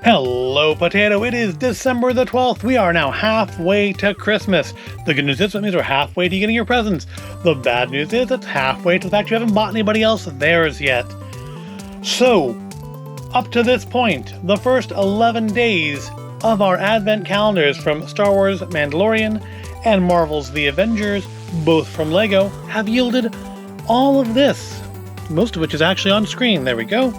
Hello, Potato. It is December the 12th. We are now halfway to Christmas. The good news is that means we're halfway to getting your presents. The bad news is it's halfway to the fact you haven't bought anybody else theirs yet. So, up to this point, the first 11 days of our Advent calendars from Star Wars Mandalorian and Marvel's The Avengers, both from LEGO, have yielded all of this. Most of which is actually on screen. There we go.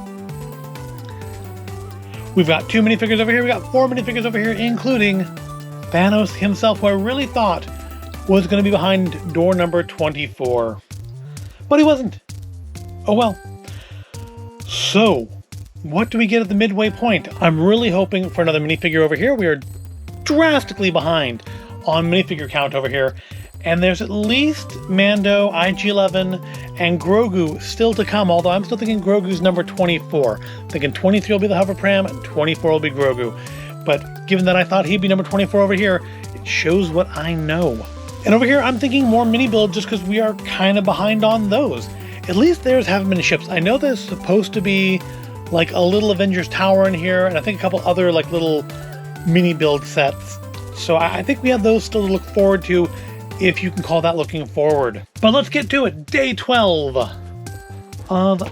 We've got 2 minifigures over here, we got 4 minifigures over here, including Thanos himself, who I really thought was going to be behind door number 24. But he wasn't. Oh well. So, what do we get at the midway point? I'm really hoping for another minifigure over here. We are drastically behind on minifigure count over here. And there's at least Mando, IG-11, and Grogu still to come, although I'm still thinking Grogu's number 24. Thinking 23 will be the hover pram, and 24 will be Grogu. But given that I thought he'd be number 24 over here, it shows what I know. And over here, I'm thinking more mini builds just because we are kind of behind on those. At least theirs haven't been ships. I know there's supposed to be like a little Avengers tower in here, and I think a couple other like little mini build sets. So I think we have those still to look forward to, if you can call that looking forward. But let's get to it. Day 12 of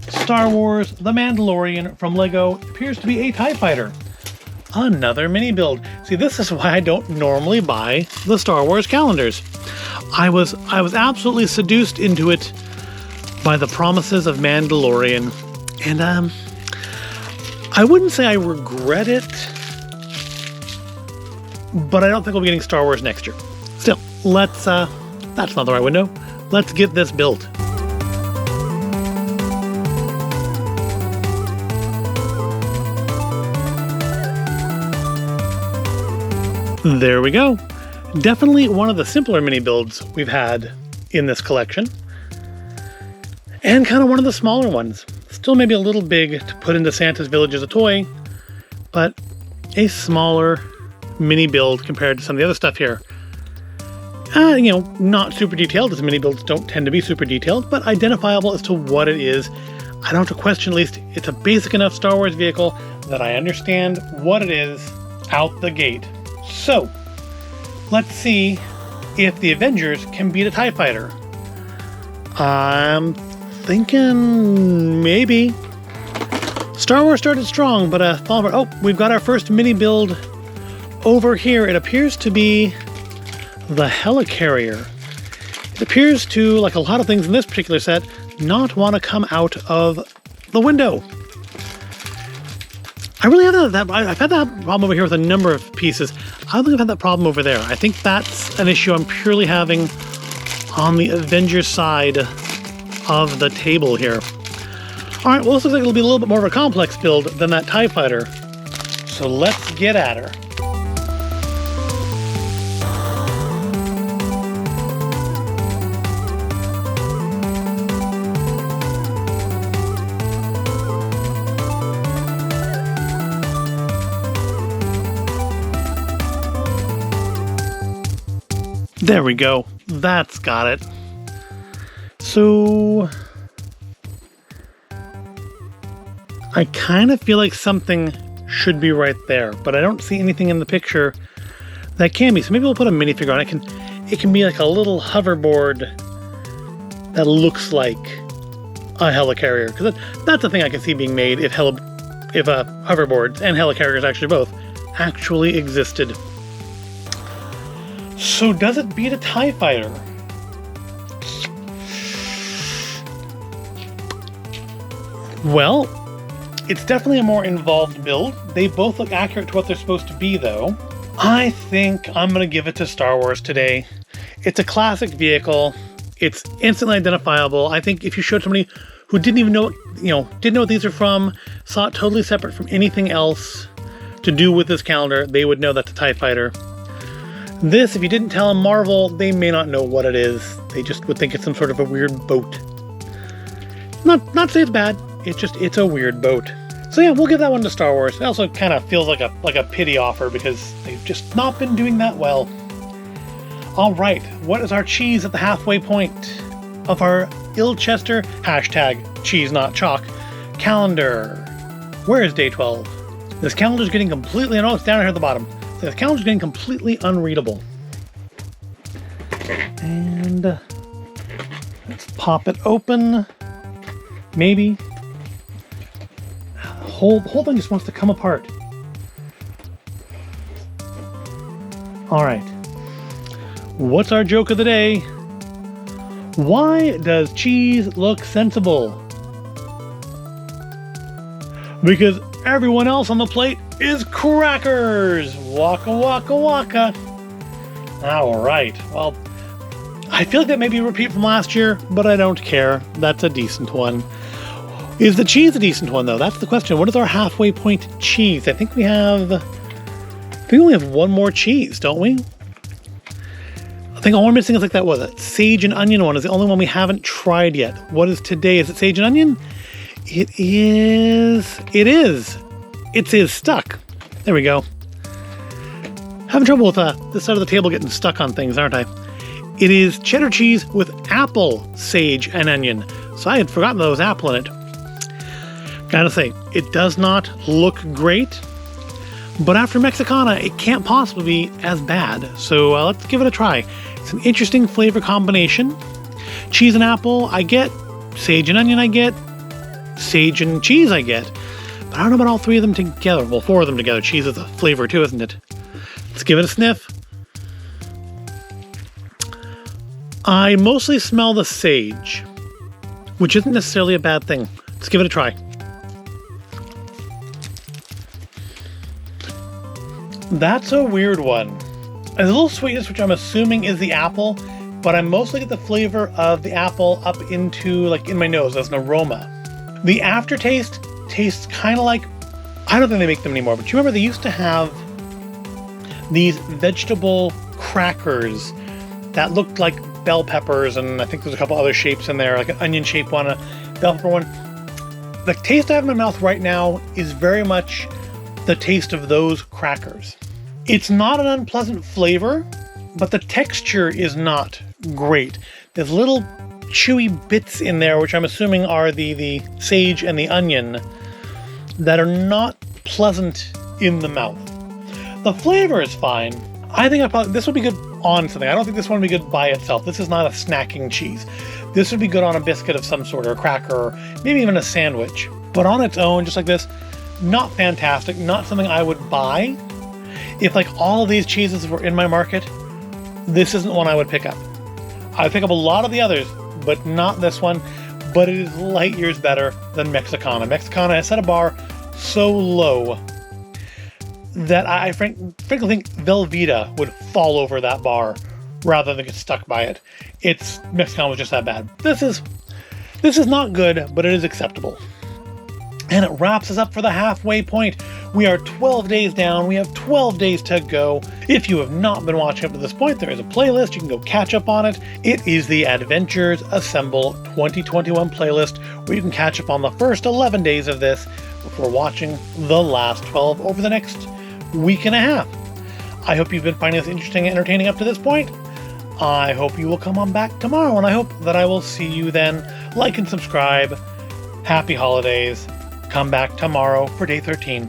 Star Wars The Mandalorian from LEGO appears to be a TIE Fighter. Another mini build. See, this is why I don't normally buy the Star Wars calendars. I was absolutely seduced into it by the promises of Mandalorian. And I wouldn't say I regret it, but I don't think we'll be getting Star Wars next year. Still, let's, that's not the right window. Let's get this built. There we go. Definitely one of the simpler mini builds we've had in this collection. And kind of one of the smaller ones. Still maybe a little big to put into Santa's Village as a toy, but a smaller mini build compared to some of the other stuff here. Not super detailed, as mini builds don't tend to be super detailed, but identifiable as to what it is. I don't have to question, at least it's a basic enough Star Wars vehicle that I understand what it is out the gate. So, let's see if the Avengers can beat a TIE Fighter. I'm thinking maybe. Star Wars started strong, but we've got our first mini build over here. It appears to be the Helicarrier. It appears to, like a lot of things in this particular set, not want to come out of the window. I really have I've had that problem over here with a number of pieces. I don't think I've had that problem over there. I think that's an issue I'm purely having on the Avengers side of the table here. All right, well, this looks like it'll be a little bit more of a complex build than that TIE Fighter. So let's get at her. There we go. That's got it. So I kind of feel like something should be right there, but I don't see anything in the picture that can be. So maybe we'll put a minifigure on it. It can be like a little hoverboard that looks like a helicarrier, because that's a thing I can see being made if hoverboards and helicarriers actually both actually existed. So does it beat a TIE Fighter? Well, it's definitely a more involved build. They both look accurate to what they're supposed to be, though. I think I'm going to give it to Star Wars today. It's a classic vehicle. It's instantly identifiable. I think if you showed somebody who didn't even know, didn't know what these are from, saw it totally separate from anything else to do with this calendar, they would know that's a TIE Fighter. This, if you didn't tell them Marvel, they may not know what it is. They just would think it's some sort of a weird boat. Not to say it's bad, it's a weird boat. So yeah, we'll give that one to Star Wars. It also kind of feels like a pity offer because they've just not been doing that well. All right, what is our cheese at the halfway point of our Ilchester #cheese not chalk calendar? Where is day 12? This calendar's getting completely, I know it's down here at the bottom. This calendar's getting completely unreadable. And let's pop it open. Maybe. The whole thing just wants to come apart. All right. What's our joke of the day? Why does cheese look sensible? Because everyone else on the plate is crackers! Waka waka waka. Alright, well, I feel like that may be a repeat from last year, but I don't care. That's a decent one. Is the cheese a decent one, though? That's the question. What is our halfway point cheese? I think we only have one more cheese, don't we? I think all we're missing is like that sage and onion one is the only one we haven't tried yet. What is today? Is it sage and onion? It is. It is stuck. There we go. Having trouble with this side of the table getting stuck on things, aren't I? It is cheddar cheese with apple, sage, and onion. So I had forgotten there was apple in it. Gotta say, it does not look great. But after Mexicana, it can't possibly be as bad. So let's give it a try. It's an interesting flavor combination. Cheese and apple, I get. Sage and onion, I get. Sage and cheese, I get. But I don't know about all three of them together. Well, four of them together. Cheese is a flavor too, isn't it? Let's give it a sniff. I mostly smell the sage, which isn't necessarily a bad thing. Let's give it a try. That's a weird one. There's a little sweetness, which I'm assuming is the apple, but I mostly get the flavor of the apple up into, like, in my nose as an aroma. The aftertaste tastes kind of like, I don't think they make them anymore, but you remember they used to have these vegetable crackers that looked like bell peppers, and I think there's a couple other shapes in there, like an onion shaped one, a bell pepper one. The taste I have in my mouth right now is very much the taste of those crackers. It's not an unpleasant flavor, but the texture is not great. There's little chewy bits in there, which I'm assuming are the sage and the onion, that are not pleasant in the mouth. The flavor is fine. I think this would be good on something. I don't think this one would be good by itself. This is not a snacking cheese. This would be good on a biscuit of some sort, or a cracker, or maybe even a sandwich. But on its own, just like this, not fantastic, not something I would buy. If like all of these cheeses were in my market, this isn't one I would pick up. I would pick up a lot of the others, but not this one. But it is light years better than Mexicana. Mexicana has set a bar so low that I frankly think Velveeta would fall over that bar rather than get stuck by it. Mexicana was just that bad. This is not good, but it is acceptable. And it wraps us up for the halfway point. We are 12 days down. We have 12 days to go. If you have not been watching up to this point, there is a playlist. You can go catch up on it. It is the Adventgers Assemble 2021 playlist, where you can catch up on the first 11 days of this before watching the last 12 over the next week and a half. I hope you've been finding this interesting and entertaining up to this point. I hope you will come on back tomorrow, and I hope that I will see you then. Like and subscribe. Happy holidays. Come back tomorrow for day 13.